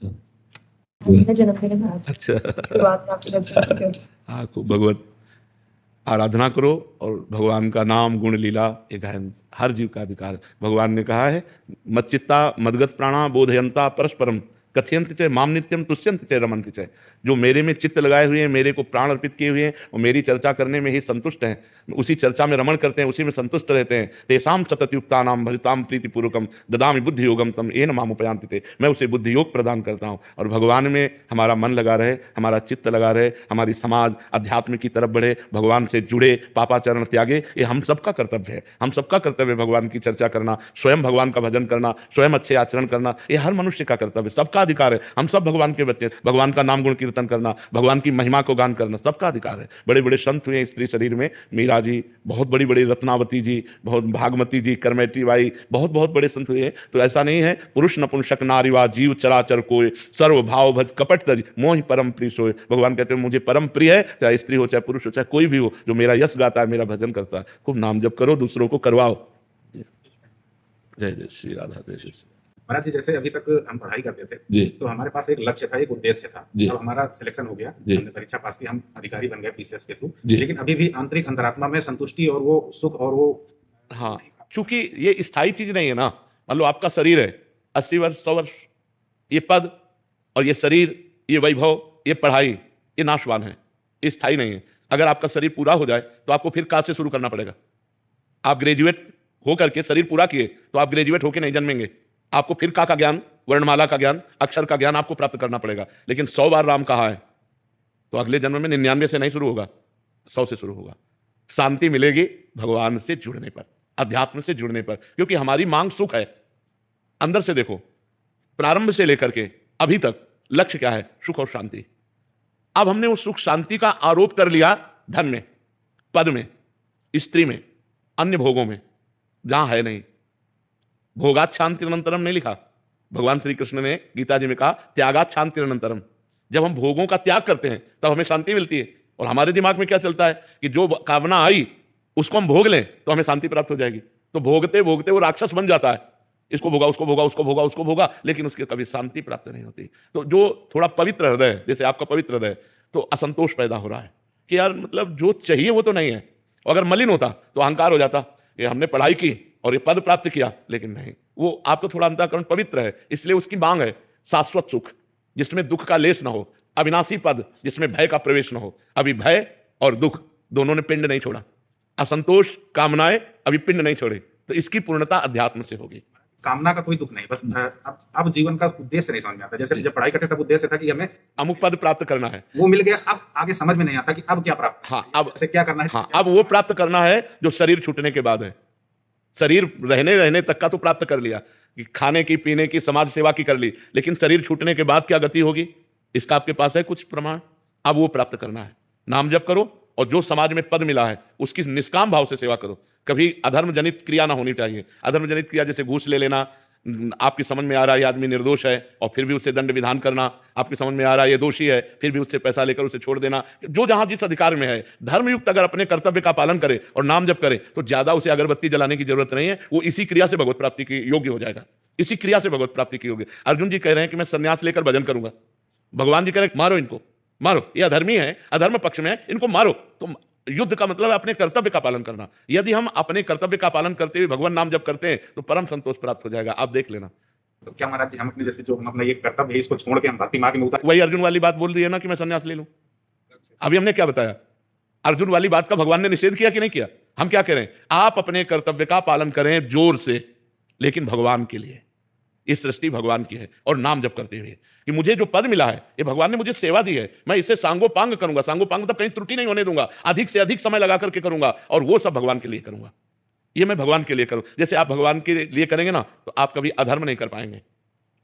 जन्मदिन है आज। अच्छा। शुरुआत में आपके दर्शन से क्यों? हाँ, खूब भगवत आराधना करो और भगवान का नाम गुण लीला ये गायन हर जीव का अधिकार है। भगवान ने कहा है मच्चित्ता मदगत प्राणा बोधयंता परस्परम कथयंत च माम नित्यम तुष्यंत च रमंत च। जो मेरे में चित्त लगाए हुए हैं, मेरे को प्राण अर्पित किए हुए हैं और मेरी चर्चा करने में ही संतुष्ट हैं, उसी चर्चा में रमण करते हैं, उसी में संतुष्ट रहते हैं। तेषाम सततयुक्तानाम भजताम प्रीतिपूर्वकम ददामि बुद्धि योगम तम येन माम उपयान्ति ते। मैं उसे बुद्धि योग प्रदान करता हूँ। और भगवान में हमारा मन लगा रहे, हमारा चित्त लगा रहे, हमारी समाज अध्यात्म की तरफ बढ़े, भगवान से जुड़े, पापाचरण त्यागे, ये हम सबका कर्तव्य है। हम सबका कर्तव्य है भगवान की चर्चा करना, स्वयं भगवान का भजन करना, स्वयं अच्छे आचरण करना, ये हर मनुष्य का कर्तव्य, सबका अधिकार है। हम सब भगवान के बच्चे, भगवान का नाम गुण कीर्तन करना, भगवान की महिमा को गान करना सबका अधिकार है। बड़े बड़े संत हुए स्त्री शरीर में, मीरा जी, बहुत बड़ी बड़ी रत्नावती जी, बहुत भागमती जी, करमेटी बाई, बहुत बहुत बड़े संत हुए। तो ऐसा नहीं है पुरुष नपुंसक नारीवा जीव चराचर कोय सर्व भाव भज कपट तज मोहि परम प्रिय सोय। भगवान कहते हैं मुझे परम प्रिय है, चाहे स्त्री हो चाहे पुरुष हो चाहे कोई भी हो, जो मेरा यश गाता है, मेरा भजन करता है। खूब नाम जप करो, दूसरों को करवाओ। जय जय श्री राधा, जय जय श्री। महाराज जी, जैसे अभी तक हम पढ़ाई करते थे तो हमारे पास एक लक्ष्य था, एक उद्देश्य था। अब हमारा सिलेक्शन हो गया, हमने परीक्षा पास की, हम अधिकारी बन गए पीसीएस के थ्रू, लेकिन अभी भी आंतरिक अंतरात्मा में संतुष्टि और वो सुख और वो, हाँ, चूंकि ये स्थायी चीज नहीं है ना। मान लो आपका शरीर है 80 वर्ष 100 वर्ष, ये पद और ये शरीर, ये वैभव, ये पढ़ाई, ये नाशवान है, ये स्थायी नहीं है। अगर आपका शरीर पूरा हो जाए तो आपको फिर कहाँ से शुरू करना पड़ेगा। आप ग्रेजुएट होकर के शरीर पूरा किए तो आप ग्रेजुएट होकर नहीं जन्मेंगे, आपको फिर का ज्ञान, वर्णमाला का ज्ञान, अक्षर का ज्ञान आपको प्राप्त करना पड़ेगा। लेकिन 100 बार राम कहा है तो अगले जन्म में 99 से नहीं शुरू होगा, 100 से शुरू होगा। शांति मिलेगी भगवान से जुड़ने पर, अध्यात्म से जुड़ने पर, क्योंकि हमारी मांग सुख है। अंदर से देखो, प्रारंभ से लेकर के अभी तक लक्ष्य क्या है? सुख और शांति। अब हमने उस सुख शांति का आरोप कर लिया धन में, पद में, स्त्री में, अन्य भोगों में, जहां है नहीं। भोगात शांति अनंतरम नहीं लिखा, भगवान श्री कृष्ण ने गीता जी में कहा त्यागात शांति अनंतरम। जब हम भोगों का त्याग करते हैं तब हमें शांति मिलती है। और हमारे दिमाग में क्या चलता है कि जो कामना आई उसको हम भोग लें तो हमें शांति प्राप्त हो जाएगी। तो भोगते भोगते वो राक्षस बन जाता है, इसको भोगा, उसको भोगा, उसको भोगा, उसको भोगा, लेकिन उसके कभी शांति प्राप्त नहीं होती। तो जो थोड़ा पवित्र हृदय, जैसे आपका पवित्र हृदय, तो असंतोष पैदा हो रहा है कि यार मतलब जो चाहिए वो तो नहीं है। अगर मलिन होता तो अहंकार हो जाता, ये हमने पढ़ाई की और ये पद प्राप्त किया, लेकिन नहीं, वो आपको थोड़ा अंतःकरण पवित्र है, इसलिए उसकी मांग है शाश्वत सुख जिसमें दुख का लेस ना हो, अविनाशी पद जिसमें भय का प्रवेश ना हो। अभी भय और दुख दोनों ने पिंड नहीं छोड़ा, असंतोष कामनाएं अभी पिंड नहीं छोड़े, तो इसकी पूर्णता अध्यात्म से होगी। कामना का कोई दुख नहीं, बस अब जीवन का उद्देश्य नहीं समझ में आता। जैसे जब पढ़ाई करते तब उद्देश्य था कि हमें अमुक पद प्राप्त करना है, वो मिल गया, अब आगे समझ में नहीं आता कि अब क्या प्राप्त, हाँ, अब से क्या करना है। हाँ, अब वो प्राप्त करना है जो शरीर छूटने के बाद है। शरीर रहने तक का तो प्राप्त कर लिया, कि खाने की, पीने की, समाज सेवा की कर ली, लेकिन शरीर छूटने के बाद क्या गति होगी, इसका आपके पास है कुछ प्रमाण? अब वो प्राप्त करना है। नाम जप करो और जो समाज में पद मिला है उसकी निष्काम भाव से सेवा करो। कभी अधर्म जनित क्रिया ना होनी चाहिए। अधर्म जनित क्रिया जैसे घूस ले लेना, आपकी समझ में आ रहा है ये आदमी निर्दोष है और फिर भी उससे दंड विधान करना, आपकी समझ में आ रहा है ये दोषी है फिर भी उससे पैसा लेकर उसे छोड़ देना। जो जहां जिस अधिकार में है, धर्मयुक्त अगर अपने कर्तव्य का पालन करे और नाम जप करे तो ज्यादा उसे अगरबत्ती जलाने की जरूरत नहीं है, वो इसी क्रिया से भगवत प्राप्ति की योग्य हो जाएगा। इसी क्रिया से भगवत प्राप्ति की योग्य। अर्जुन जी कह रहे हैं कि मैं संन्यास लेकर भजन करूंगा, भगवान जी कह रहे हैं मारो इनको, मारो, ये अधर्मी है, अधर्म पक्ष में है, इनको मारो। तो युद्ध का मतलब है अपने कर्तव्य का पालन करना। यदि हम अपने कर्तव्य का पालन करते हुए भगवान नाम जप करते हैं तो परम संतोष प्राप्त हो जाएगा। आप देख लेना। तो क्या महाराज जी, हम अपने जैसे जो हम अपना ये कर्तव्य है इसको छोड़ के हम भक्ति मार्ग में उतर, वही अर्जुन वाली बात बोल दी है ना कि मैं संन्यास ले लूं। अभी हमने क्या बताया? अर्जुन वाली बात का भगवान ने निषेध किया कि नहीं किया? हम क्या कह रहे हैं? आप अपने कर्तव्य का पालन करें जोर से, लेकिन भगवान के लिए। इस सृष्टि भगवान की है और नाम जप करते हुए कि मुझे जो पद मिला है ये भगवान ने मुझे सेवा दी है, मैं इसे सांगोपांग करूंगा। सांगोपांग मतलब कहीं त्रुटि नहीं होने दूंगा, अधिक से अधिक समय लगा करके करूंगा और वो सब भगवान के लिए करूंगा। ये मैं भगवान के लिए करूं। जैसे आप भगवान के लिए करेंगे ना तो आप कभी अधर्म नहीं कर पाएंगे,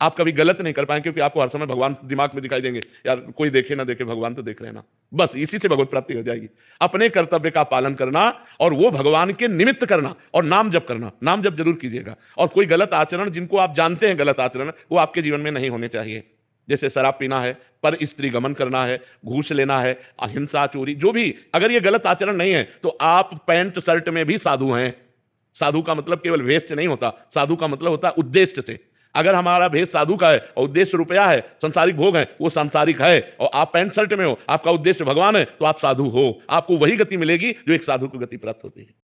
आप कभी गलत नहीं कर पाएंगे, क्योंकि आपको हर समय भगवान दिमाग में दिखाई देंगे। यार कोई देखे ना देखे, भगवान तो देख रहे हैं ना, बस इसी से भगवत प्राप्ति हो जाएगी। अपने कर्तव्य का पालन करना और वो भगवान के निमित्त करना और नाम जप करना। नाम जप जरूर कीजिएगा। और कोई गलत आचरण जिनको आप जानते हैं गलत आचरण, वो आपके जीवन में नहीं होने चाहिए। जैसे शराब पीना है, पर स्त्री गमन करना है, घूस लेना है, अहिंसा, चोरी, जो भी, अगर ये गलत आचरण नहीं है तो आप पैंट शर्ट में भी साधु हैं। साधु का मतलब केवल वेश से नहीं होता, साधु का मतलब होता है उद्देश्य से। अगर हमारा भेद साधु का है और उद्देश्य रुपया है, संसारिक भोग है, वो सांसारिक है, और आप पैंट शर्ट में हो, आपका उद्देश्य भगवान है, तो आप साधु हो। आपको वही गति मिलेगी जो एक साधु को गति प्राप्त होती है।